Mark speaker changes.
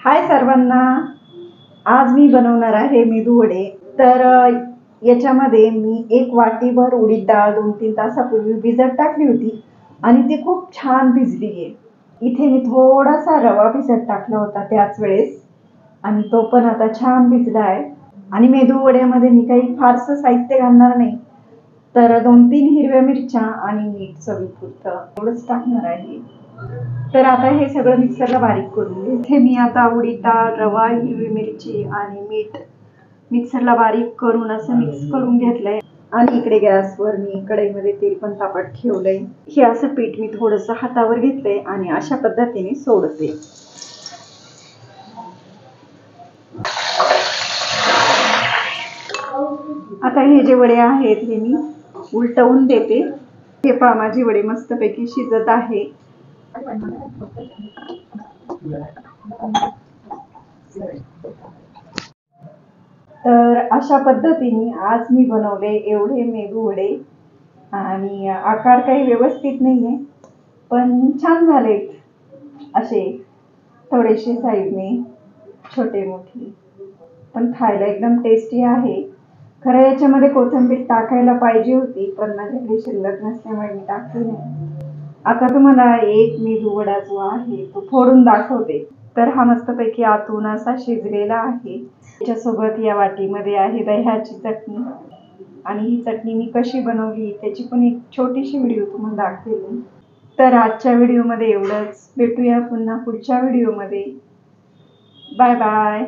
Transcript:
Speaker 1: हाय सर्वांना, आज मी बनवणार आहे मेदू वडे। तर याच्यामध्ये मी 1 वाटीभर उडीद डाळ 2-3 तासापूर्वी भिजत टाकली होती आणि ती खूप छान भिजली आहे। इथे मी थोडासा रवा भिजत टाकला होता त्याच वेळेस आणि तो पण आता छान भिजला आहे। आणि मेदू वड्यामध्ये मी काही फारसं साहित्य घालणार नाही, तर 2-3 हिरव्या मिरच्या आणि मीठ चवीपुरतं एवढंच टाकणार आहे। तर आता हे सगळं मिक्सरला बारीक करून घे। इथे मी आता उडीद डाळ, रवा, हिरवी मिरची आणि मीठ मिक्सरला बारीक करून असं मिक्स करून घेतलंय। आणि इकडे गॅसवर मी कढईमध्ये तेल पण तापत ठेवलंय। हे असं पीठ मी थोडंसं हातावर घेतलंय आणि अशा पद्धतीने सोडते। आता हे जे वडे आहेत हे मी उलटवून देते। हे पहा, माझे वडे मस्तपैकी शिजत आहे। तर अशा पद्धतीने आज मी बनवले एवढे मेदू वडे आणि आकार काही व्यवस्थित नाहीये, पण छान झालेत। असे थोडेसे साईजने छोटे मोठे, पण खायला एकदम टेस्टी आहे। खरं याच्यामध्ये कोथिंबीर टाकायला पाहिजे होती, पण माझ्याकडे शिल्लक नसल्यामुळे मी टाकली नाही। आता तुम्हाला एक मेदू वडा जो आहे तो फोडून दाखवते। तर हा मस्तपैकी आतून असा शिजलेला आहे। त्याच्यासोबत या वाटीमध्ये आहे दह्याची चटणी आणि ही चटणी मी कशी बनवली त्याची पण एक छोटीशी व्हिडिओ तुम्हाला दाखवेल। तर आजच्या व्हिडिओमध्ये एवढंच। भेटूया पुन्हा पुढच्या व्हिडिओमध्ये। Bye bye.